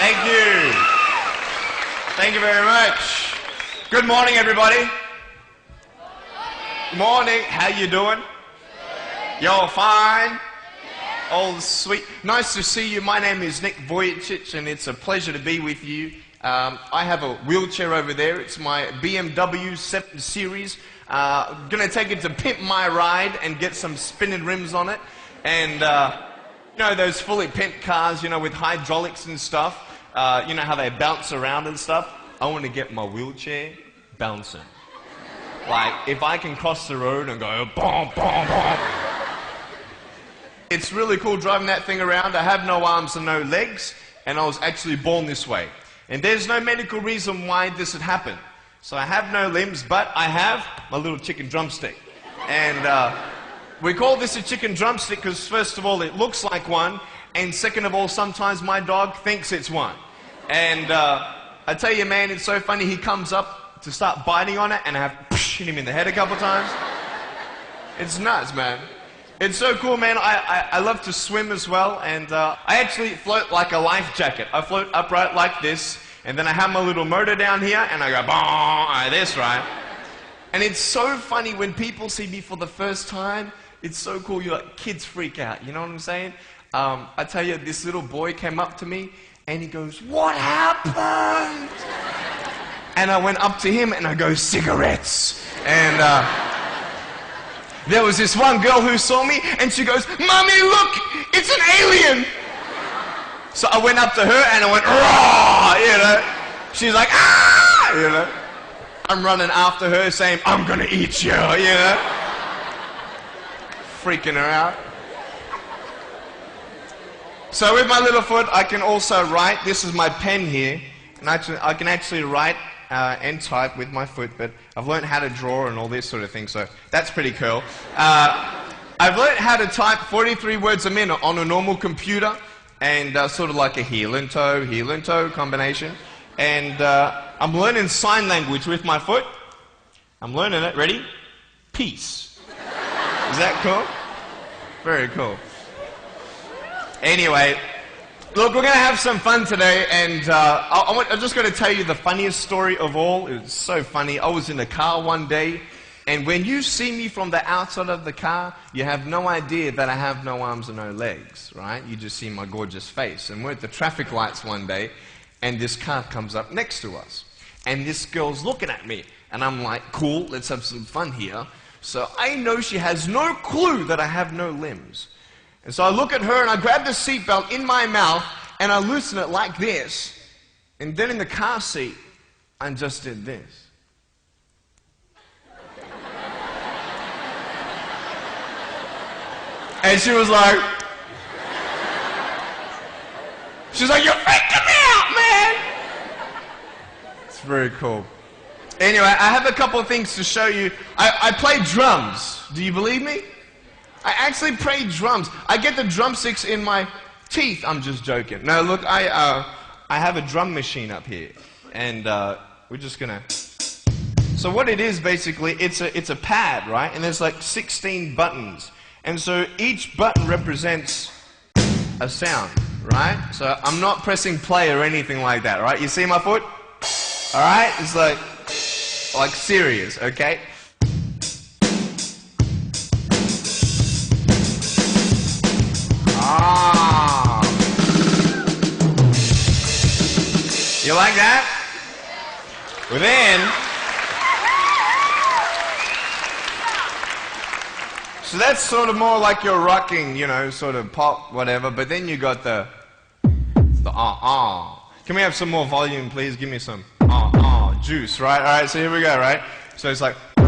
Thank you. Thank you very much. Good morning, everybody. Good morning. How you doing? Y'all fine? All sweet. Nice to see you. My name is Nick Vujicic, and it's a pleasure to be with you. I have a wheelchair over there. It's my BMW 7 Series. Gonna take it to pimp my ride and get some spinning rims on it. And, you know, those fully pimped cars, you know, with hydraulics and stuff. You know how they bounce around and stuff? I want to get my wheelchair bouncing. Like, if I can cross the road and go, boom, boom, boom. It's really cool driving that thing around. I have no arms and no legs, and I was actually born this way. And there's no medical reason why this had happened. So I have no limbs, but I have my little chicken drumstick. And we call this a chicken drumstick because, first of all, it looks like one, and second of all, sometimes my dog thinks it's one. And I tell you, man, it's so funny. He comes up to start biting on it, and I have hit him in the head a couple times. It's nuts, man. It's so cool, man. I love to swim as well, and I actually float like a life jacket. I float upright like this, and then I have my little motor down here, and I go, like this, right? And it's so funny when people see me for the first time. It's so cool. You're like, kids freak out. You know what I'm saying? I tell you, this little boy came up to me, and he goes, "What happened?" And I went up to him, and I go, "Cigarettes." And there was this one girl who saw me, and she goes, "Mommy, look, it's an alien." So I went up to her, and I went, "Raw," you know. She's like, "Ah," you know. I'm running after her, saying, "I'm gonna eat you," you know. Freaking her out. So with my little foot, I can also write. This is my pen here, and I can actually write and type with my foot, but I've learned how to draw and all this sort of thing, so that's pretty cool. I've learned how to type 43 words a minute on a normal computer, and sort of like a heel and toe combination. And I'm learning sign language with my foot. I'm learning it. Ready? Peace. Is that cool? Very cool. Anyway, look, we're going to have some fun today, and I'm just going to tell you the funniest story of all. It was so funny. I was in a car one day, and when you see me from the outside of the car, you have no idea that I have no arms and no legs, right? You just see my gorgeous face. And we're at the traffic lights one day, and this car comes up next to us. And this girl's looking at me, and I'm like, cool, let's have some fun here. So I know she has no clue that I have no limbs. And so I look at her, and I grab the seatbelt in my mouth, and I loosen it like this. And then in the car seat, I just did this. And she was like, "You're freaking me out, man!" It's very cool. Anyway, I have a couple of things to show you. I play drums. Do you believe me? I actually play drums. I get the drumsticks in my teeth. I'm just joking. No, look, I have a drum machine up here, and we're just gonna. So what it is basically, it's a pad, right? And there's like 16 buttons, and so each button represents a sound, right? So I'm not pressing play or anything like that, right? You see my foot? All right, it's like serious, okay? Ah. You like that? Well then, so that's sort of more like your rocking, you know, sort of pop, whatever, but then you got the Can we have some more volume, please? Give me some juice, right? All right, so here we go, right? So it's like, you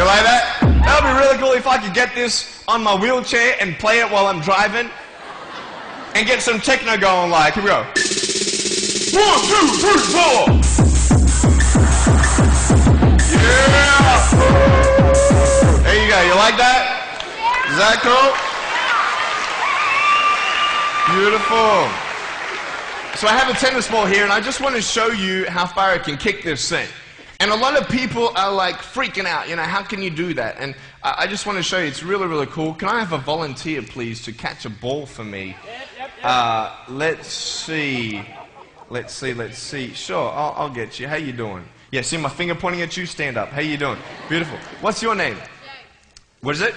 like that? That would be really cool if I could get this on my wheelchair and play it while I'm driving and get some techno going, like, here we go. 1, 2, 3, 4. Yeah! There you go. You like that? Is that cool? Beautiful. So I have a tennis ball here, and I just want to show you how far I can kick this thing. And a lot of people are like freaking out, you know, how can you do that? And I just want to show you, it's really, really cool. Can I have a volunteer, please, to catch a ball for me? Let's see. Let's see. Sure, I'll get you. How you doing? Yeah, see my finger pointing at you? Stand up. How you doing? Beautiful. What's your name? Jake. What is it?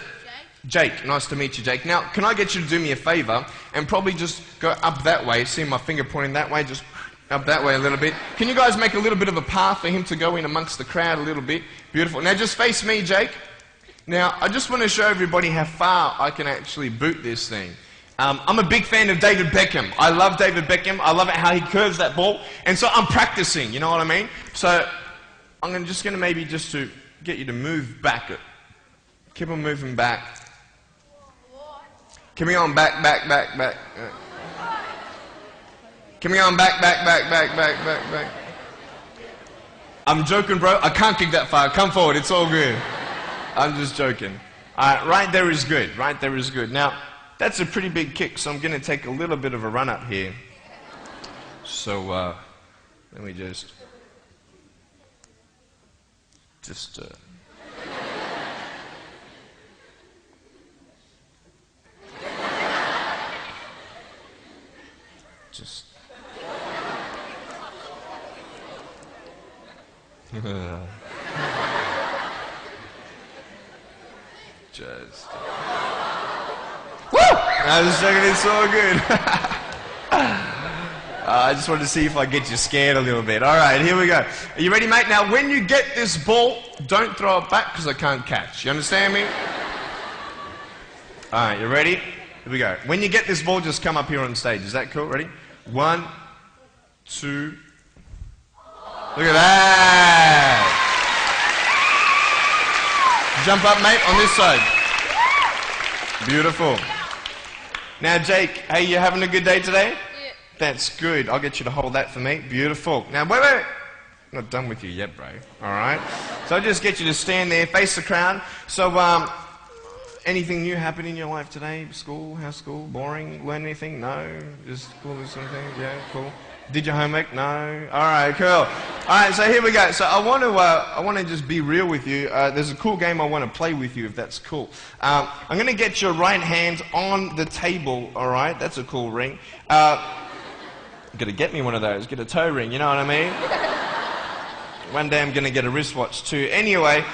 Jake. Nice to meet you, Jake. Now, can I get you to do me a favor and probably just go up that way? See my finger pointing that way? Just up that way a little bit. Can you guys make a little bit of a path for him to go in amongst the crowd a little bit? Beautiful. Now, just face me, Jake. Now, I just want to show everybody how far I can actually boot this thing. I'm a big fan of David Beckham. I love David Beckham. I love it how he curves that ball. And so I'm practicing, you know what I mean? So I'm just going to maybe just to get you to move back. Keep on moving back. Keep me on back. Keep me on back. I'm joking, bro. I can't kick that far. Come forward. It's all good. I'm just joking. Right there is good. Right there is good. Now, that's a pretty big kick, so I'm going to take a little bit of a run up here. So, let me just Woo! I was checking, it's so good. I just wanted to see if I get you scared a little bit. All right, here we go. Are you ready, mate? Now, when you get this ball, don't throw it back because I can't catch. You understand me? All right, you ready? Here we go. When you get this ball, just come up here on stage. Is that cool? Ready? 1, 2. Look at that. Jump up, mate, on this side. Beautiful. Now, Jake, hey, you having a good day today? Yeah. That's good. I'll get you to hold that for me. Beautiful. Now, wait. I'm not done with you yet, bro. All right? So I'll just get you to stand there, face the crowd. So, anything new happen in your life today? School? How's school? Boring? Learn anything? No? Just cool or something? Yeah, cool. Did your homework? No? All right, cool. All right, so here we go. So I want to just be real with you. There's a cool game I want to play with you, if that's cool. I'm going to get your right hand on the table, all right? That's a cool ring. Got to get me one of those. Get a toe ring, you know what I mean? One day I'm going to get a wristwatch too. Anyway,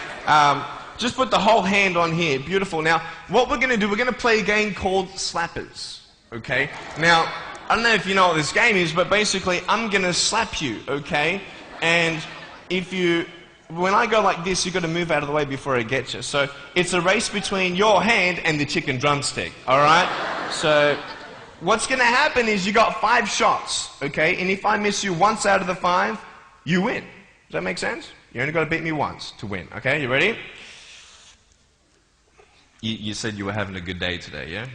just put the whole hand on here. Beautiful. Now, what we're going to do, we're going to play a game called Slappers, okay? Now, I don't know if you know what this game is, but basically I'm going to slap you, okay? And when I go like this, you've got to move out of the way before I get you. So it's a race between your hand and the chicken drumstick, all right? So what's going to happen is you got 5 shots, okay? And if I miss you once out of the 5, you win. Does that make sense? You only got to beat me once to win, okay? You ready? You said you were having a good day today, yeah?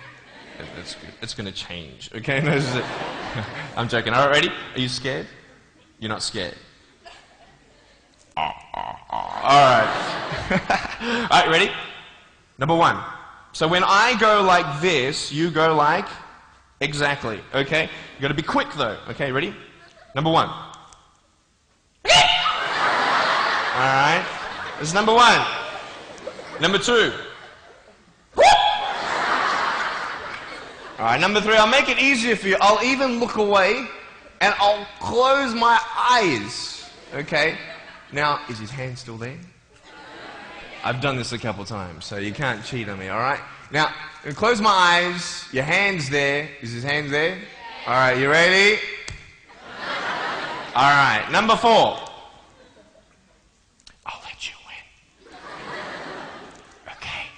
That's good. It's going to change, okay? No, I'm joking. All right, ready? Are you scared? You're not scared. All right. All right, ready? Number 1. So when I go like this, you go like exactly, okay? You got to be quick though, okay? Ready? Number 1. All right. This is number 1. Number 2. All right, number 3, I'll make it easier for you. I'll even look away, and I'll close my eyes, okay? Now, is his hand still there? I've done this a couple times, so you can't cheat on me, all right? Now, I'm close my eyes. Your hand's there. Is his hand there? All right, you ready? All right, number 4. I'll let you win. Okay.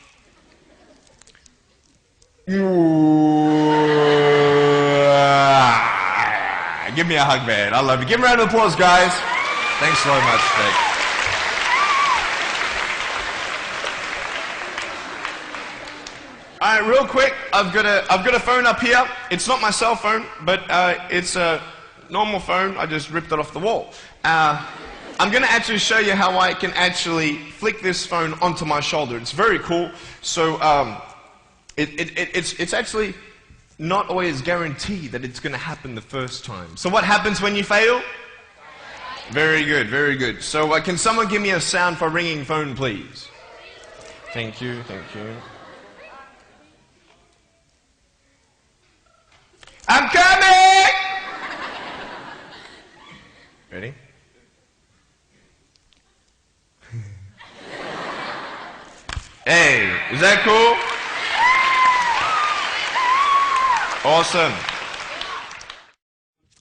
Give me a hug, man. I love you. Give him a round of applause, guys. Thanks so much, Jake. All right, real quick, I've got a phone up here. It's not my cell phone, but it's a normal phone. I just ripped it off the wall. I'm going to actually show you how I can actually flick this phone onto my shoulder. It's very cool. So it's actually not always guaranteed that it's going to happen the first time. So what happens when you fail? Very good, very good. So can someone give me a sound for ringing phone, please? Thank you, thank you. I'm Awesome.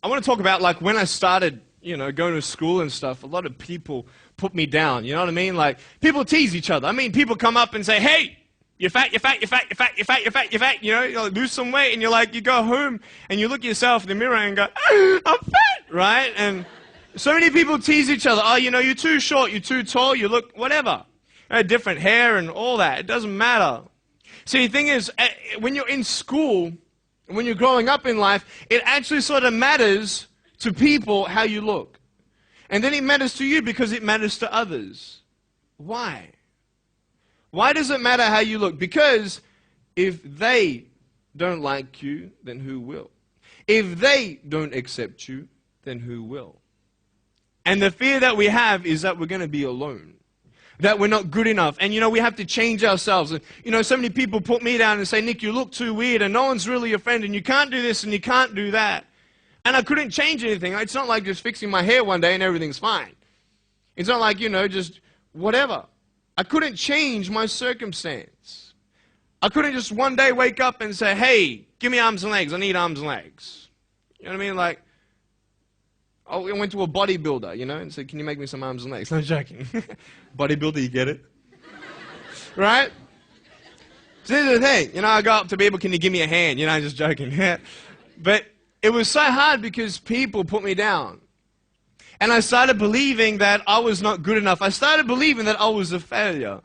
I want to talk about like when I started, going to school and stuff, a lot of people put me down, you know what I mean? Like people tease each other. I mean, people come up and say, hey, you're fat, you're fat, you're fat, you're fat, you're fat, you're fat, you're fat, you like, lose some weight, and you go home and you look at yourself in the mirror and go, I'm fat, right? And so many people tease each other. Oh, you're too short, you're too tall, you look whatever. Different hair and all that. It doesn't matter. See, the thing is, when you're in school, when you're growing up in life, it actually sort of matters to people how you look. And then it matters to you because it matters to others. Why? Why does it matter how you look? Because if they don't like you, then who will? If they don't accept you, then who will? And the fear that we have is that we're going to be alone. That we're not good enough. And we have to change ourselves. And so many people put me down and say, Nick, you look too weird and no one's really your friend and you can't do this and you can't do that. And I couldn't change anything. It's not like just fixing my hair one day and everything's fine. It's not like, just whatever. I couldn't change my circumstance. I couldn't just one day wake up and say, hey, give me arms and legs. I need arms and legs. You know what I mean? Like, I went to a bodybuilder, and said, can you make me some arms and legs? No, I'm joking. Bodybuilder, you get it? Right? So here's the thing. I go up to people, can you give me a hand? I'm just joking. But it was so hard because people put me down. And I started believing that I was not good enough. I started believing that I was a failure.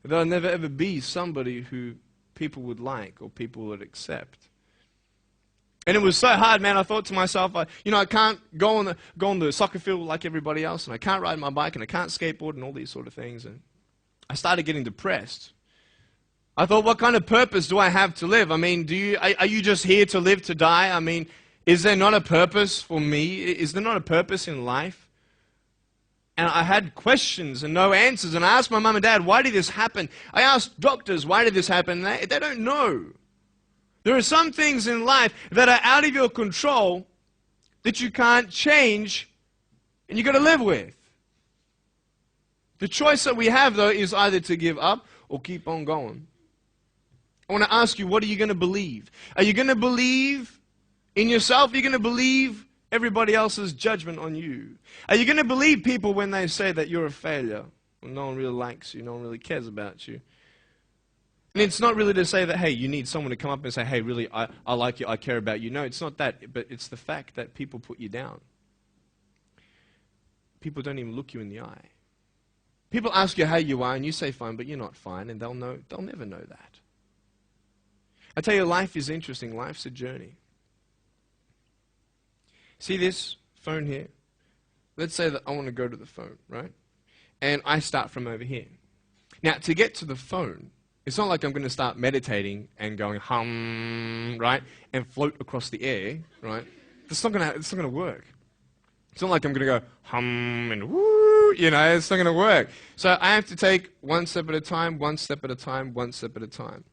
That I'd never ever be somebody who people would like or people would accept. And it was so hard, man. I thought to myself, I can't go on the soccer field like everybody else, and I can't ride my bike, and I can't skateboard, and all these sort of things. And I started getting depressed. I thought, what kind of purpose do I have to live? I mean, are you just here to live, to die? I mean, is there not a purpose for me? Is there not a purpose in life? And I had questions and no answers. And I asked my mum and dad, why did this happen? I asked doctors, why did this happen? They don't know. There are some things in life that are out of your control that you can't change and you've got to live with. The choice that we have, though, is either to give up or keep on going. I want to ask you, what are you going to believe? Are you going to believe in yourself? Are you going to believe everybody else's judgment on you? Are you going to believe people when they say that you're a failure? When no one really likes you, no one really cares about you. And it's not really to say that, hey, you need someone to come up and say, hey, really, I like you, I care about you. No, it's not that, but it's the fact that people put you down. People don't even look you in the eye. People ask you how you are, and you say fine, but you're not fine, and they'll never know that. I tell you, life is interesting. Life's a journey. See this phone here? Let's say that I want to go to the phone, right? And I start from over here. Now, to get to the phone, it's not like I'm going to start meditating and going hum, right? And float across the air, right? It's not going to work. It's not like I'm going to go hum and woo, it's not going to work. So I have to take one step at a time, one step at a time, one step at a time.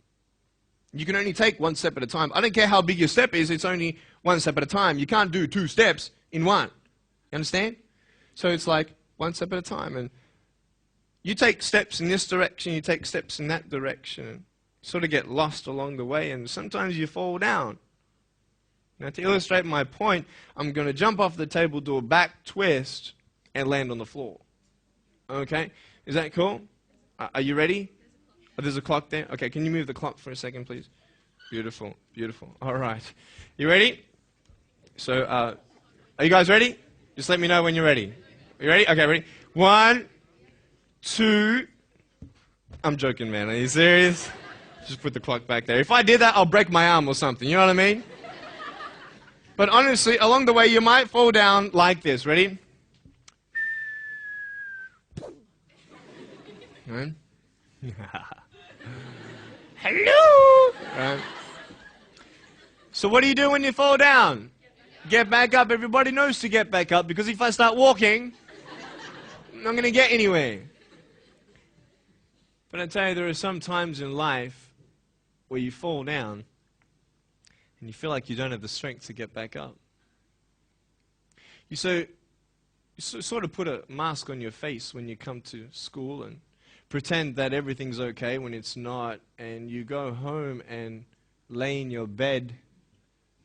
You can only take one step at a time. I don't care how big your step is, it's only one step at a time. You can't do 2 steps in one. You understand? So it's like one step at a time. And you take steps in this direction, you take steps in that direction, and sort of get lost along the way, and sometimes you fall down. Now, to illustrate my point, I'm going to jump off the table, do a back twist, and land on the floor. Okay? Is that cool? Are you ready? Oh, there's a clock there? Okay, can you move the clock for a second, please? Beautiful, beautiful. All right. You ready? So, are you guys ready? Just let me know when you're ready. Are you ready? Okay, ready? 1, 2. I'm joking, man. Are you serious? Just put the clock back there. If I did that, I'll break my arm or something. You know what I mean? But honestly, along the way, you might fall down like this. Ready? Right? Hello! Right. So what do you do when you fall down? Get back up. Everybody knows to get back up, because if I start walking, I'm not going to get anywhere. But I tell you, there are some times in life where you fall down and you feel like you don't have the strength to get back up. You sort of put a mask on your face when you come to school and pretend that everything's okay when it's not, and you go home and lay in your bed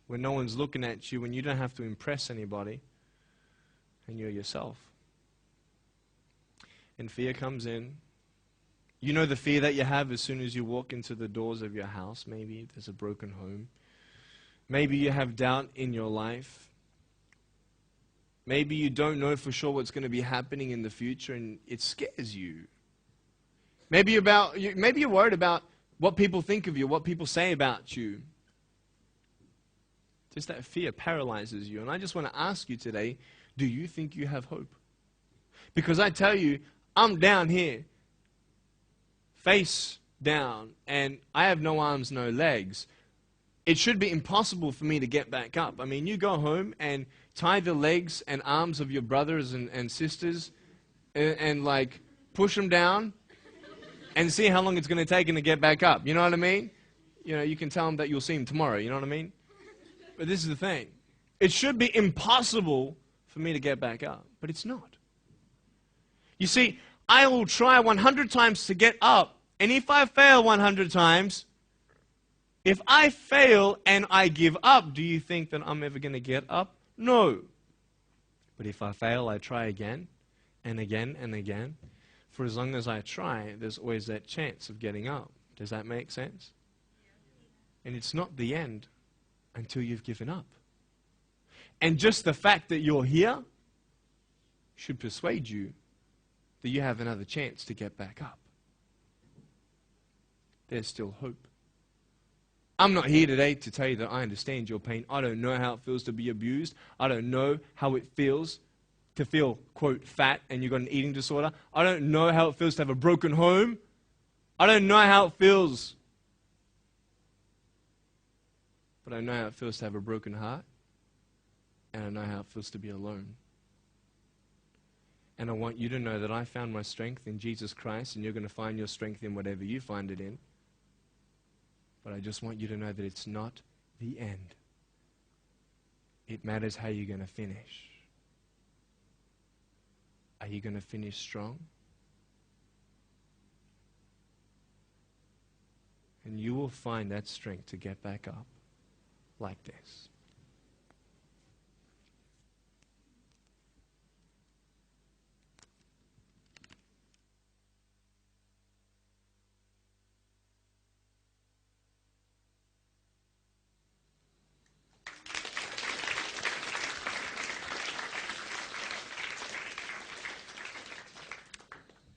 when no one's looking at you, when you don't have to impress anybody, and you're yourself. And fear comes in. You know the fear that you have as soon as you walk into the doors of your house. Maybe there's a broken home. Maybe you have doubt in your life. Maybe you don't know for sure what's going to be happening in the future, and it scares you. Maybe you're worried about what people think of you, what people say about you. Just that fear paralyzes you. And I just want to ask you today, do you think you have hope? Because I tell you, I'm down here, face down, and I have no arms, no legs. It should be impossible for me to get back up. I mean, you go home and tie the legs and arms of your brothers and sisters and like push them down and see how long it's going to take them to get back up. You know what I mean? You know, you can tell them that you'll see them tomorrow. You know what I mean? But this is the thing. It should be impossible for me to get back up, but it's not. You see, I will try 100 times to get up, and if I fail 100 times, if I fail and I give up, do you think that I'm ever going to get up? No. But if I fail, I try again and again and again. For as long as I try, there's always that chance of getting up. Does that make sense? And it's not the end until you've given up. And just the fact that you're here should persuade you that you have another chance to get back up. There's still hope. I'm not here today to tell you that I understand your pain. I don't know how it feels to be abused. I don't know how it feels to feel, quote, fat and you've got an eating disorder. I don't know how it feels to have a broken home. I don't know how it feels. But I know how it feels to have a broken heart. And I know how it feels to be alone. And I want you to know that I found my strength in Jesus Christ, and you're going to find your strength in whatever you find it in. But I just want you to know that it's not the end. It matters how you're going to finish. Are you going to finish strong? And you will find that strength to get back up like this.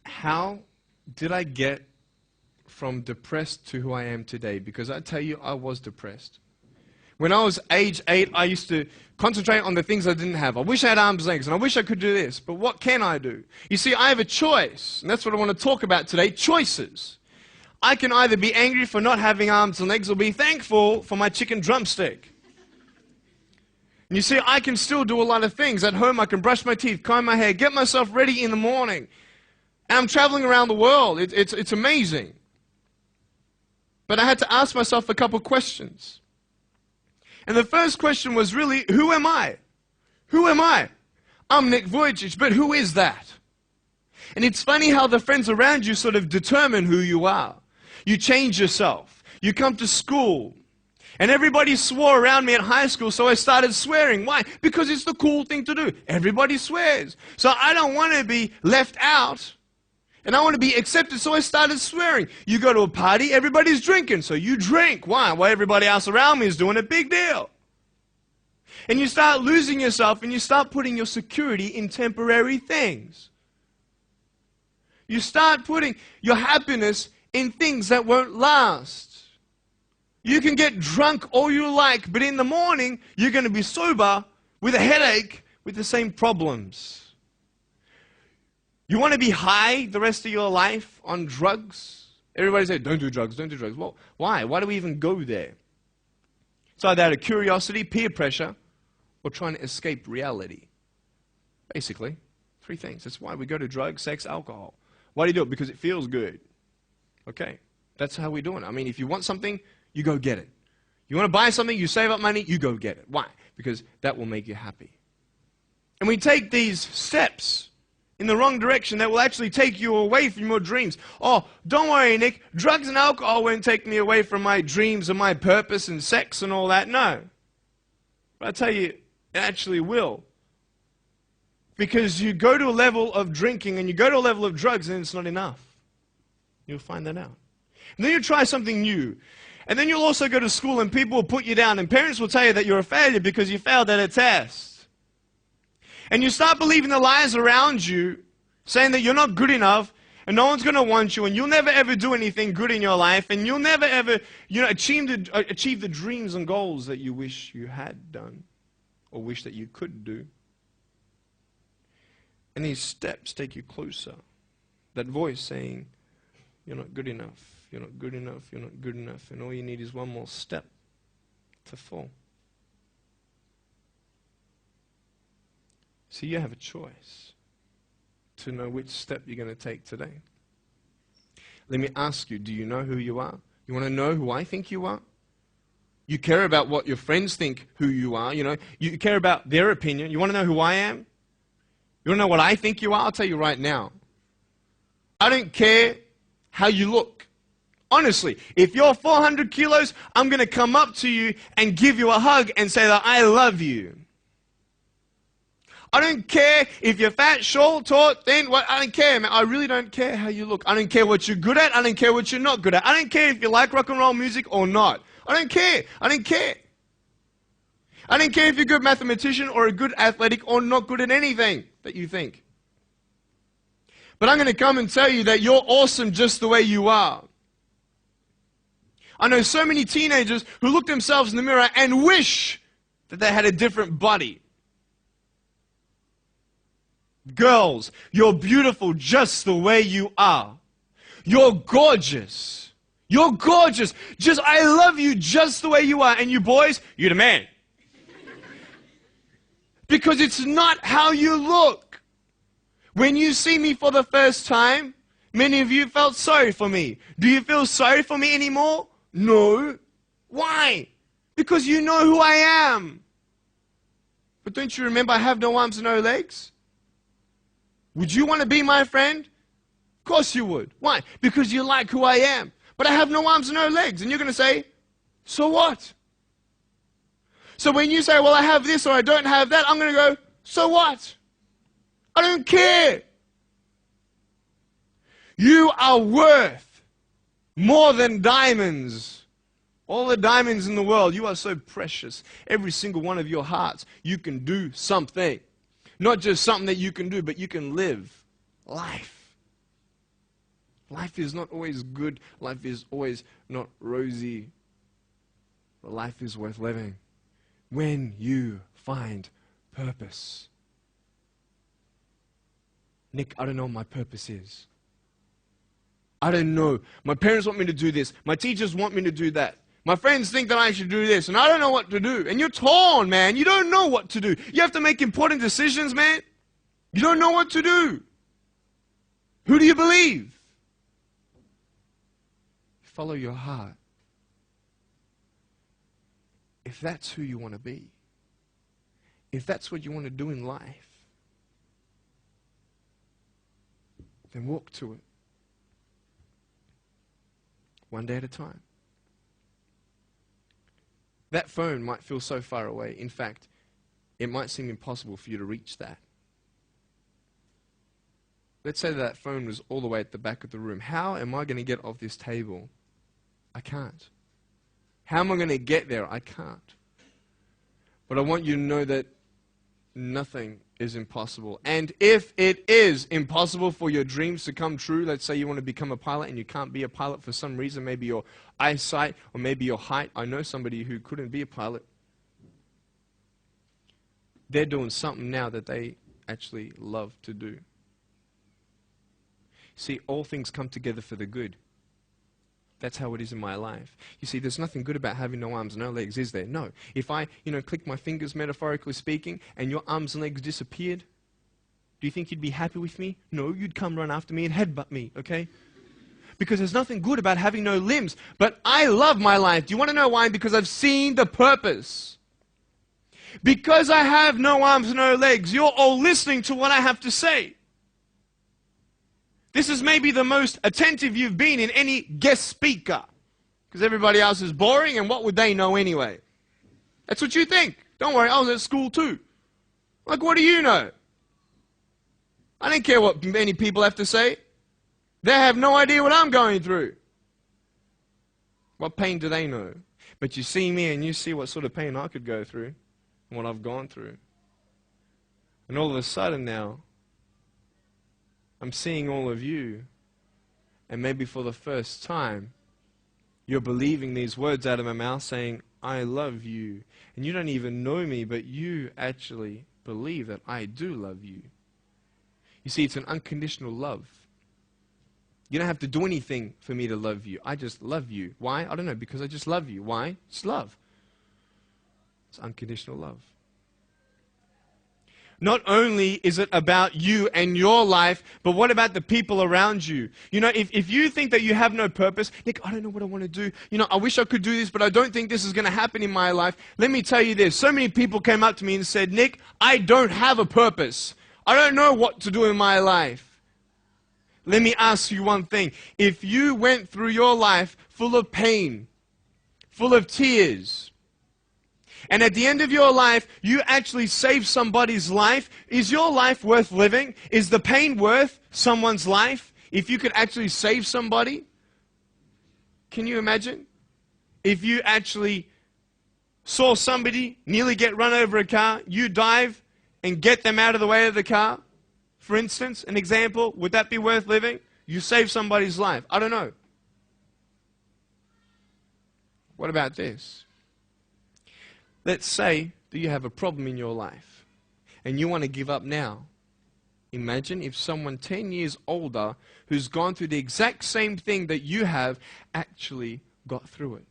How did I get from depressed to who I am today? Because I tell you, I was depressed. When I was age 8, I used to concentrate on the things I didn't have. I wish I had arms and legs, and I wish I could do this, but what can I do? You see, I have a choice, and that's what I want to talk about today, choices. I can either be angry for not having arms and legs or be thankful for my chicken drumstick. And you see, I can still do a lot of things. At home, I can brush my teeth, comb my hair, get myself ready in the morning. And I'm traveling around the world. It's amazing. But I had to ask myself a couple questions. And the first question was really, who am I? Who am I? I'm Nick Vujicic, but who is that? And it's funny how the friends around you sort of determine who you are. You change yourself. You come to school. And everybody swore around me at high school, so I started swearing. Why? Because it's the cool thing to do. Everybody swears. So I don't want to be left out. And I want to be accepted, so I started swearing. You go to a party, everybody's drinking, so you drink. Why? Well, everybody else around me is doing a big deal. And you start losing yourself, and you start putting your security in temporary things. You start putting your happiness in things that won't last. You can get drunk all you like, but in the morning, you're going to be sober with a headache with the same problems. You want to be high the rest of your life on drugs? Everybody says, don't do drugs, don't do drugs. Well, why? Why do we even go there? It's either out of curiosity, peer pressure, or trying to escape reality. Basically, 3 things. That's why we go to drugs, sex, alcohol. Why do you do it? Because it feels good. Okay, that's how we do it. I mean, if you want something, you go get it. You want to buy something, you save up money, you go get it. Why? Because that will make you happy. And we take these steps in the wrong direction that will actually take you away from your dreams. Oh, don't worry, Nick. Drugs and alcohol won't take me away from my dreams and my purpose and sex and all that. No. But I tell you, it actually will. Because you go to a level of drinking and you go to a level of drugs and it's not enough. You'll find that out. And then you try something new. And then you'll also go to school and people will put you down and parents will tell you that you're a failure because you failed at a test. And you start believing the lies around you, saying that you're not good enough and no one's going to want you and you'll never ever do anything good in your life and you'll never ever achieve the dreams and goals that you wish you had done or wish that you could do. And these steps take you closer. That voice saying, you're not good enough, you're not good enough, you're not good enough. And all you need is one more step to fall. So you have a choice to know which step you're going to take today. Let me ask you, do you know who you are? You want to know who I think you are? You care about what your friends think who you are. You care about their opinion. You want to know who I am? You want to know what I think you are? I'll tell you right now. I don't care how you look. Honestly, if you're 400 kilos, I'm going to come up to you and give you a hug and say that I love you. I don't care if you're fat, short, tall, thin. I don't care, man. I really don't care how you look. I don't care what you're good at. I don't care what you're not good at. I don't care if you like rock and roll music or not. I don't care. I don't care. I don't care if you're a good mathematician or a good athletic or not good at anything that you think. But I'm going to come and tell you that you're awesome just the way you are. I know so many teenagers who look themselves in the mirror and wish that they had a different body. Girls, you're beautiful just the way you are. You're gorgeous. You're gorgeous. I love you just the way you are. And you boys, you're the man. Because it's not how you look. When you see me for the first time, many of you felt sorry for me. Do you feel sorry for me anymore? No. Why? Because you know who I am. But don't you remember I have no arms and no legs? Would you want to be my friend? Of course you would. Why? Because you like who I am. But I have no arms and no legs. And you're going to say, so what? So when you say, well, I have this or I don't have that, I'm going to go, so what? I don't care. You are worth more than diamonds. All the diamonds in the world, you are so precious. Every single one of your hearts, you can do something. Not just something that you can do, but you can live life. Life is not always good. Life is always not rosy. But life is worth living when you find purpose. Nick, I don't know what my purpose is. I don't know. My parents want me to do this. My teachers want me to do that. My friends think that I should do this, and I don't know what to do. And you're torn, man. You don't know what to do. You have to make important decisions, man. You don't know what to do. Who do you believe? Follow your heart. If that's who you want to be, if that's what you want to do in life, then walk to it. One day at a time. That phone might feel so far away. In fact, it might seem impossible for you to reach that. Let's say that phone was all the way at the back of the room. How am I going to get off this table? I can't. How am I going to get there? I can't. But I want you to know that nothing is impossible. And if it is impossible for your dreams to come true, let's say you want to become a pilot and you can't be a pilot for some reason, maybe your eyesight or maybe your height. I know somebody who couldn't be a pilot. They're doing something now that they actually love to do. See, all things come together for the good. That's how it is in my life. You see, there's nothing good about having no arms, no legs, is there? No. If I, click my fingers, metaphorically speaking, and your arms and legs disappeared, do you think you'd be happy with me? No, you'd come run after me and headbutt me, okay? Because there's nothing good about having no limbs. But I love my life. Do you want to know why? Because I've seen the purpose. Because I have no arms, no legs, you're all listening to what I have to say. This is maybe the most attentive you've been in any guest speaker. Because everybody else is boring, and what would they know anyway? That's what you think. Don't worry, I was at school too. Like, what do you know? I don't care what many people have to say. They have no idea what I'm going through. What pain do they know? But you see me and you see what sort of pain I could go through and what I've gone through. And all of a sudden now, I'm seeing all of you, and maybe for the first time, you're believing these words out of my mouth saying, I love you. And you don't even know me, but you actually believe that I do love you. You see, it's an unconditional love. You don't have to do anything for me to love you. I just love you. Why? I don't know, because I just love you. Why? It's love. It's unconditional love. Not only is it about you and your life, but what about the people around you? You know, if you think that you have no purpose, Nick, I don't know what I want to do. You know, I wish I could do this, but I don't think this is going to happen in my life. Let me tell you this. So many people came up to me and said, Nick, I don't have a purpose. I don't know what to do in my life. Let me ask you one thing. If you went through your life full of pain, full of tears, and at the end of your life, you actually saved somebody's life, is your life worth living? Is the pain worth someone's life? If you could actually save somebody? Can you imagine? If you actually saw somebody nearly get run over a car, you dive and get them out of the way of the car, for instance, an example, would that be worth living? You save somebody's life. I don't know. What about this? Let's say that you have a problem in your life and you want to give up now. Imagine if someone 10 years older who's gone through the exact same thing that you have actually got through it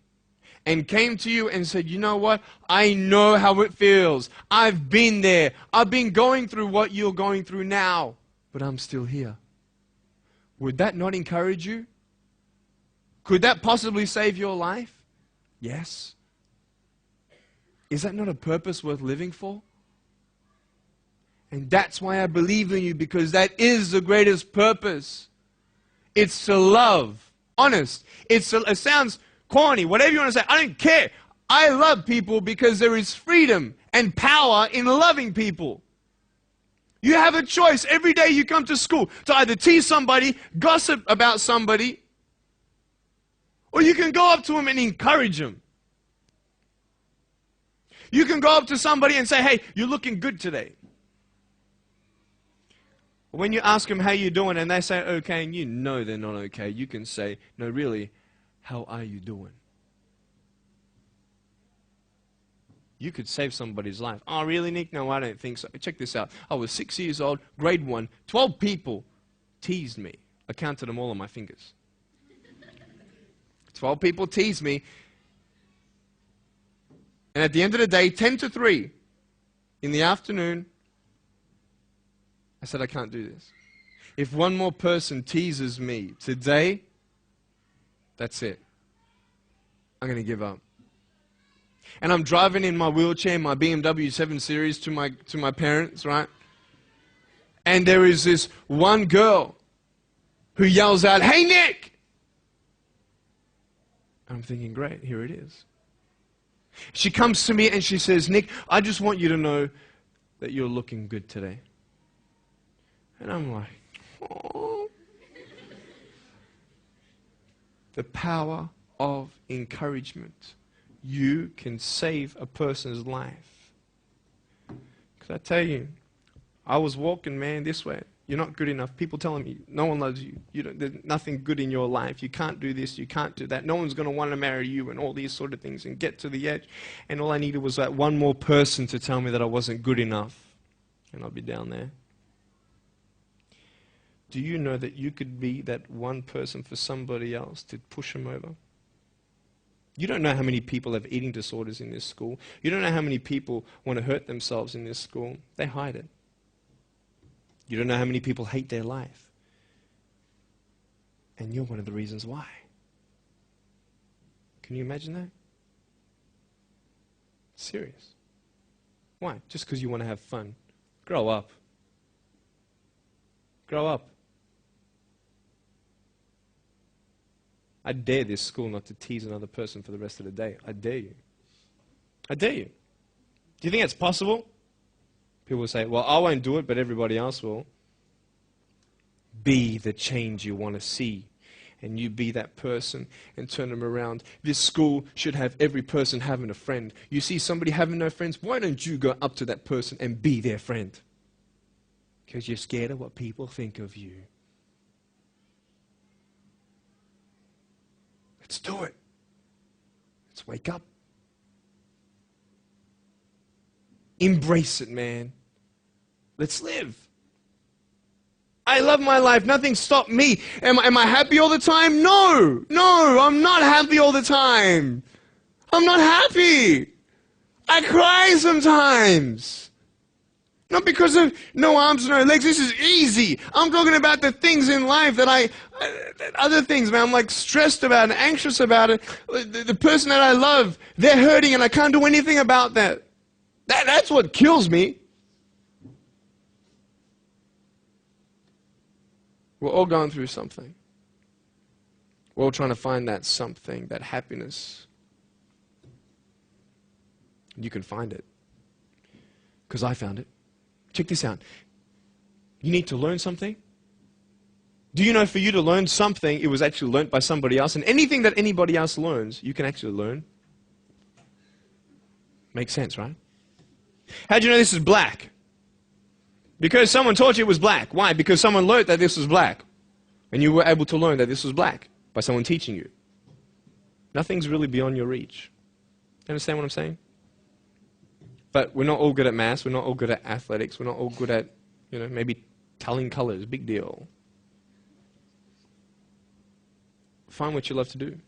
and came to you and said, you know what? I know how it feels. I've been there. I've been going through what you're going through now, but I'm still here. Would that not encourage you? Could that possibly save your life? Yes. Is that not a purpose worth living for? And that's why I believe in you, because that is the greatest purpose. It's to love. Honest. It sounds corny, whatever you want to say. I don't care. I love people because there is freedom and power in loving people. You have a choice every day you come to school to either tease somebody, gossip about somebody, or you can go up to them and encourage them. You can go up to somebody and say, hey, you're looking good today. When you ask them how you're doing and they say okay and you know they're not okay, you can say, no, really, how are you doing? You could save somebody's life. Oh, really, Nick? No, I don't think so. Check this out. I was 6 years old, grade 1. 12 people teased me. I counted them all on my fingers. 12 people teased me. And at the end of the day, 10 to 3 in the afternoon, I said, I can't do this. If one more person teases me today, that's it. I'm going to give up. And I'm driving in my wheelchair, my BMW 7 Series to my parents, right? And there is this one girl who yells out, hey, Nick! I'm thinking, great, here it is. She comes to me and she says, Nick, I just want you to know that you're looking good today. And I'm like, oh. The power of encouragement. You can save a person's life. Because I tell you, I was walking, man, this way. You're not good enough. People telling me, no one loves you. There's nothing good in your life. You can't do this. You can't do that. No one's going to want to marry you and all these sort of things and get to the edge. And all I needed was that one more person to tell me that I wasn't good enough. And I'll be down there. Do you know that you could be that one person for somebody else to push them over? You don't know how many people have eating disorders in this school. You don't know how many people want to hurt themselves in this school. They hide it. You don't know how many people hate their life. And you're one of the reasons why. Can you imagine that? Serious. Why? Just because you want to have fun. Grow up. Grow up. I dare this school not to tease another person for the rest of the day. I dare you. I dare you. Do you think it's possible? People will say, well, I won't do it, but everybody else will. Be the change you want to see. And you be that person and turn them around. This school should have every person having a friend. You see somebody having no friends, why don't you go up to that person and be their friend? Because you're scared of what people think of you. Let's do it. Let's wake up. Embrace it, man. Let's live. I love my life. Nothing stopped me. Am I happy all the time? No. No, I'm not happy all the time. I'm not happy. I cry sometimes. Not because of no arms, no legs. This is easy. I'm talking about the things in life that other things, man, I'm like stressed about and anxious about it. The person that I love, they're hurting and I can't do anything about that. That's what kills me. We're all going through something. We're all trying to find that something, that happiness. You can find it. Because I found it. Check this out. You need to learn something. Do you know for you to learn something, it was actually learnt by somebody else? And anything that anybody else learns, you can actually learn. Makes sense, right? How do you know this is black? Because someone taught you it was black. Why? Because someone learned that this was black. And you were able to learn that this was black by someone teaching you. Nothing's really beyond your reach. You understand what I'm saying? But we're not all good at maths. We're not all good at athletics. We're not all good at, maybe telling colors. Big deal. Find what you love to do.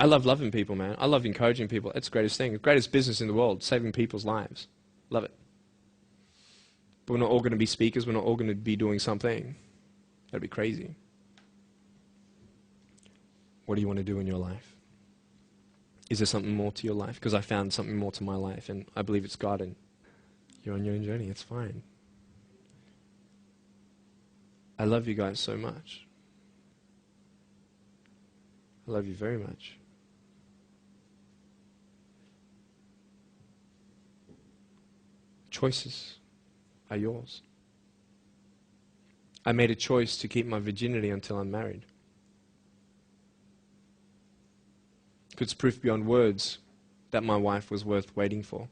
I love loving people, man. I love encouraging people. It's the greatest thing. The greatest business in the world, saving people's lives. Love it. But we're not all going to be speakers. We're not all going to be doing something. That'd be crazy. What do you want to do in your life? Is there something more to your life? Because I found something more to my life, and I believe it's God, and you're on your own journey. It's fine. I love you guys so much. I love you very much. Choices are yours. I made a choice to keep my virginity until I'm married. It's proof beyond words that my wife was worth waiting for.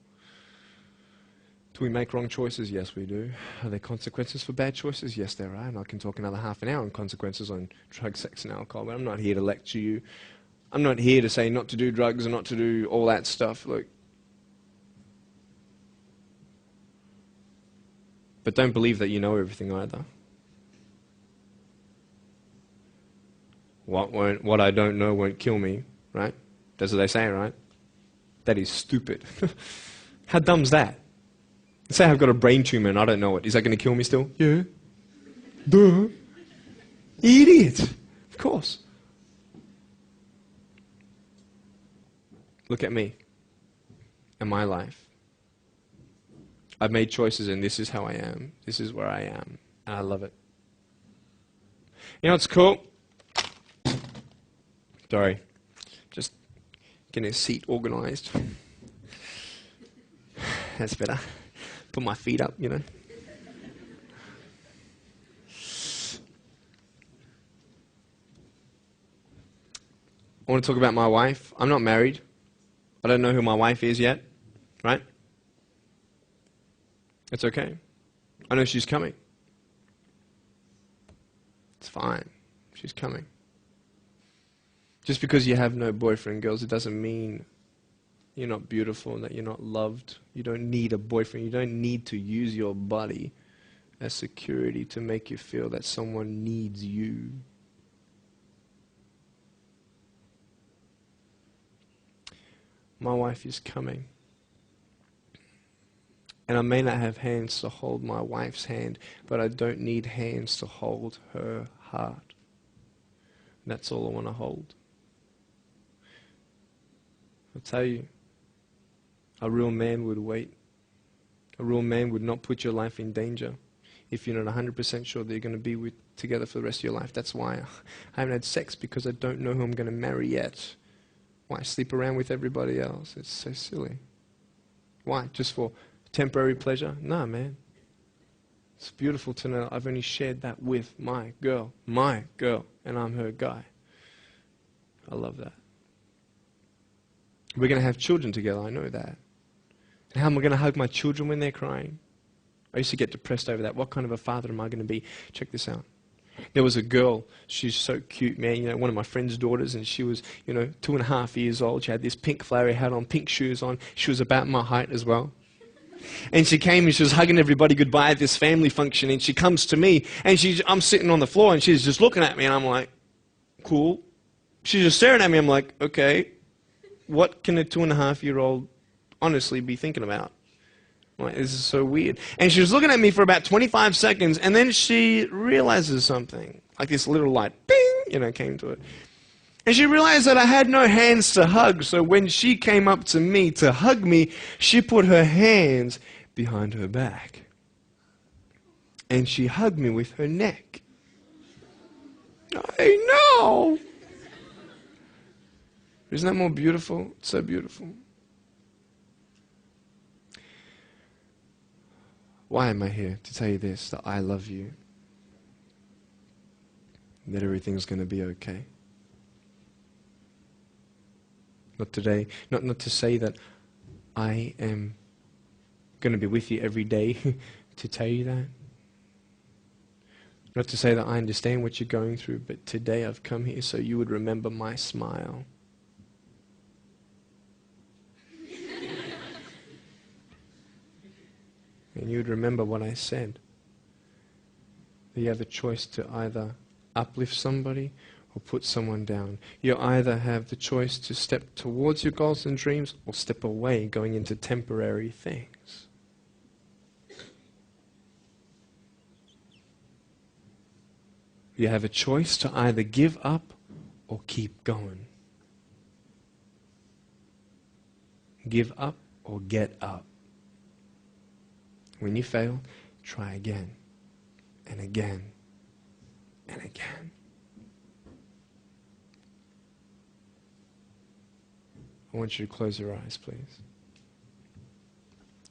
Do we make wrong choices? Yes, we do. Are there consequences for bad choices? Yes, there are. And I can talk another half an hour on consequences on drugs, sex, and alcohol. But I'm not here to lecture you. I'm not here to say not to do drugs and not to do all that stuff. Look. But don't believe that you know everything either. What I don't know won't kill me, right? That's what they say, right? That is stupid. How dumb's that? Say I've got a brain tumor and I don't know it. Is that going to kill me still? Yeah. Duh. Idiot. Of course. Look at me and my life. I've made choices and this is how I am. This is where I am. And I love it. You know what's cool? Sorry. Just getting a seat organized. That's better. Put my feet up, I want to talk about my wife. I'm not married. I don't know who my wife is yet, right? It's okay. I know she's coming. It's fine. She's coming. Just because you have no boyfriend, girls, it doesn't mean you're not beautiful and that you're not loved. You don't need a boyfriend. You don't need to use your body as security to make you feel that someone needs you. My wife is coming. And I may not have hands to hold my wife's hand, but I don't need hands to hold her heart. That's all I want to hold. I'll tell you, a real man would wait. A real man would not put your life in danger if you're not 100% sure that you're going to be together for the rest of your life. That's why I haven't had sex, because I don't know who I'm going to marry yet. Why sleep around with everybody else? It's so silly. Why? Just for temporary pleasure? No, man. It's beautiful to know I've only shared that with my girl, and I'm her guy. I love that. We're going to have children together, I know that. And how am I going to hug my children when they're crying? I used to get depressed over that. What kind of a father am I going to be? Check this out. There was a girl, she's so cute, man, one of my friend's daughters, and she was, 2.5 years old. She had this pink flowery hat on, pink shoes on. She was about my height as well. And she came and she was hugging everybody goodbye at this family function, and she comes to me, and I'm sitting on the floor, and she's just looking at me, and I'm like, cool. She's just staring at me. I'm like, okay, what can a 2.5-year-old honestly be thinking about? Like, this is so weird. And she was looking at me for about 25 seconds, and then she realizes something. Like this little light, bing, came to it. And she realized that I had no hands to hug, so when she came up to me to hug me, she put her hands behind her back. And she hugged me with her neck. I know! Isn't that more beautiful? It's so beautiful. Why am I here? To tell you this, that I love you. That everything's going to be okay. Not today, not to say that I am going to be with you every day to tell you that. Not to say that I understand what you're going through, but today I've come here so you would remember my smile. And you would remember what I said. That you have a choice to either uplift somebody or put someone down. You either have the choice to step towards your goals and dreams or step away, going into temporary things. You have a choice to either give up or keep going. Give up or get up. When you fail, try again and again and again. I want you to close your eyes, please.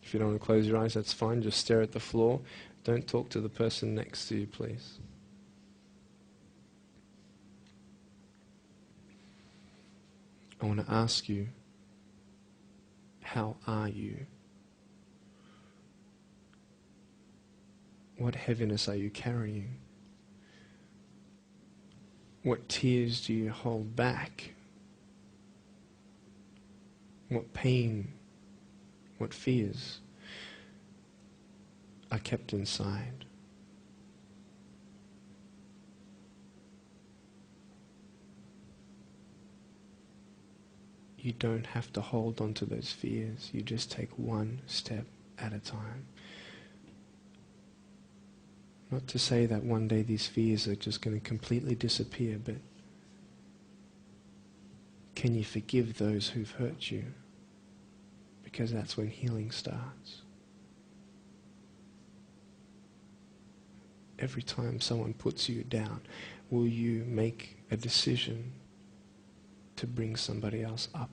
If you don't want to close your eyes, that's fine. Just stare at the floor. Don't talk to the person next to you, please. I want to ask you, how are you? What heaviness are you carrying? What tears do you hold back? What pain, what fears are kept inside? You don't have to hold on to those fears. You just take one step at a time. Not to say that one day these fears are just going to completely disappear, but can you forgive those who've hurt you? Because that's when healing starts. Every time someone puts you down, will you make a decision to bring somebody else up?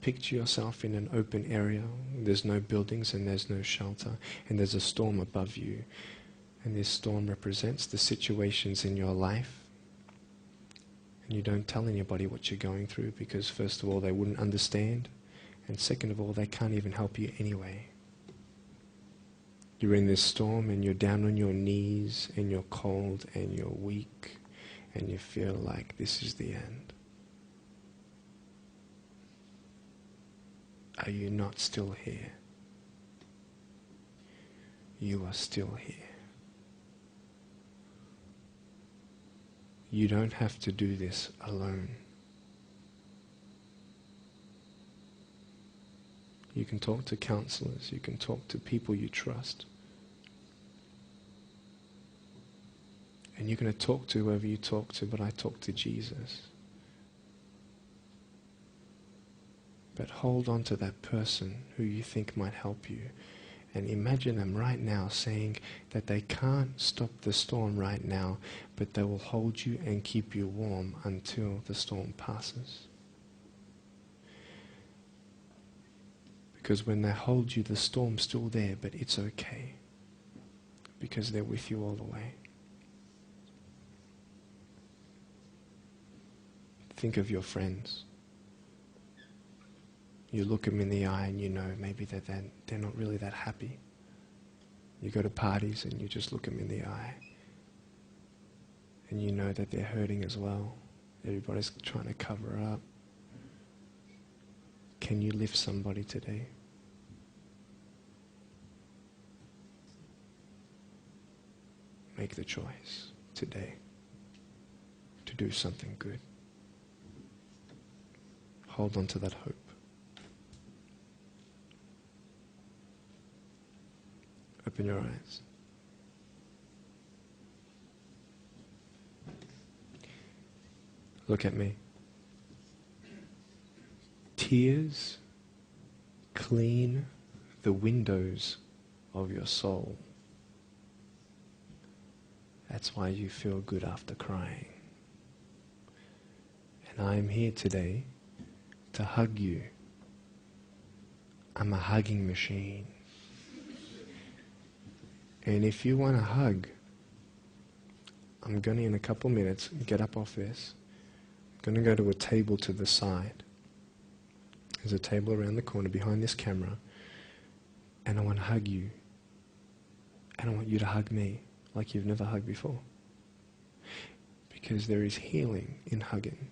Picture yourself in an open area. There's no buildings and there's no shelter, and there's a storm above you. And this storm represents the situations in your life. And you don't tell anybody what you're going through because, first of all, they wouldn't understand. And second of all, they can't even help you anyway. You're in this storm and you're down on your knees and you're cold and you're weak and you feel like this is the end. Are you not still here? You are still here. You don't have to do this alone. You can talk to counselors. You can talk to people you trust. And you're going to talk to whoever you talk to, but I talk to Jesus. But hold on to that person who you think might help you And imagine them right now saying that they can't stop the storm right now, but they will hold you and keep you warm until the storm passes. Because when they hold you, the storm's still there, but it's okay. Because they're with you all the way. Think of your friends. You look them in the eye and you know maybe they're not really that happy. You go to parties and you just look them in the eye. And you know that they're hurting as well. Everybody's trying to cover up. Can you lift somebody today? Make the choice today to do something good. Hold on to that hope. Open your eyes. Look at me. Tears clean the windows of your soul. That's why you feel good after crying. And I am here today to hug you. I'm a hugging machine. And if you want a hug, I'm going to, in a couple minutes, get up off this. I'm going to go to a table to the side. There's a table around the corner behind this camera. And I want to hug you. And I want you to hug me like you've never hugged before. Because there is healing in hugging.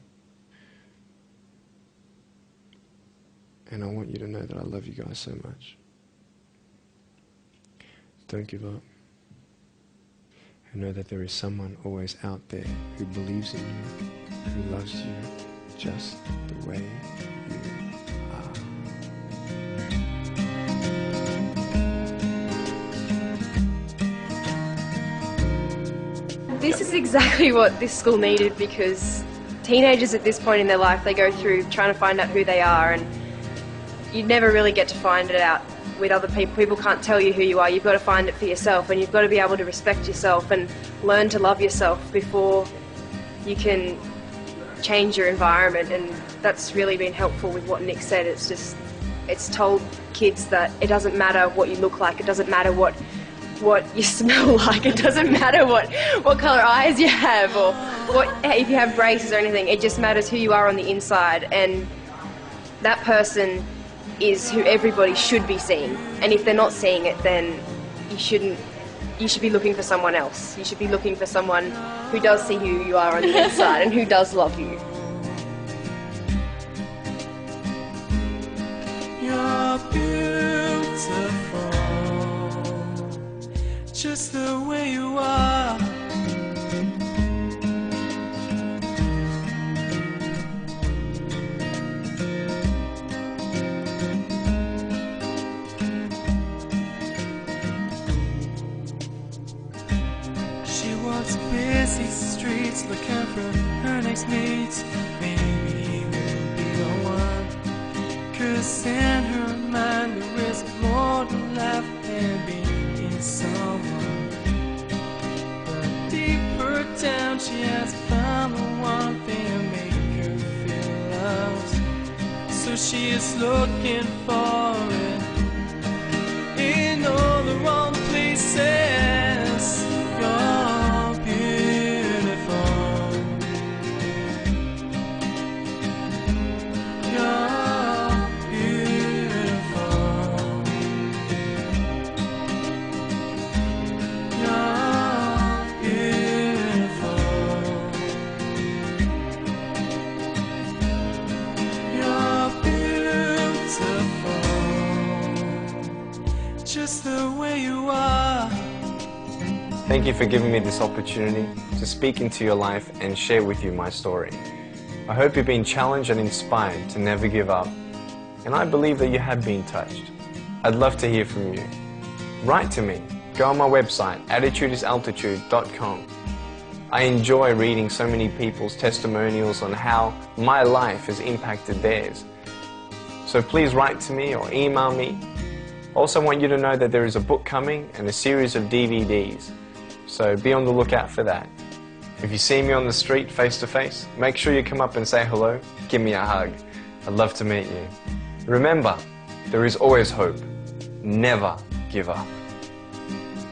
And I want you to know that I love you guys so much. Don't give up. And know that there is someone always out there who believes in you, who loves you just the way you are. This is exactly what this school needed, because teenagers at this point in their life, they go through trying to find out who they are, and you never really get to find it out with other people. People can't tell you who you are. You've got to find it for yourself, and you've got to be able to respect yourself and learn to love yourself before you can change your environment. And that's really been helpful with what Nick said. It's told kids that it doesn't matter what you look like, it doesn't matter what you smell like, it doesn't matter what colour eyes you have, or if you have braces or anything. It just matters who you are on the inside, and that person is who everybody should be seeing. And if they're not seeing it, then you should be looking for someone else. You should be looking for someone who does see who you are on the inside and who does love you. You're beautiful, just the way you are. Busy streets looking for her next mate. Maybe he will be the one, 'cause in her mind there is more to life than being someone. But deeper down she has found the one thing to make her feel loved. So she is looking for it in all the wrong places. You're beautiful. You're beautiful. You're beautiful. You're beautiful, just the way you are. Thank you for giving me this opportunity to speak into your life and share with you my story. I hope you've been challenged and inspired to never give up, and I believe that you have been touched. I'd love to hear from you. Write to me. Go on my website, attitudesaltitude.com. I enjoy reading so many people's testimonials on how my life has impacted theirs. So please write to me or email me, Also want you to know that there is a book coming and a series of DVDs, so be on the lookout for that. If you see me on the street face to face, make sure you come up and say hello, give me a hug. I'd love to meet you. Remember, there is always hope. Never give up.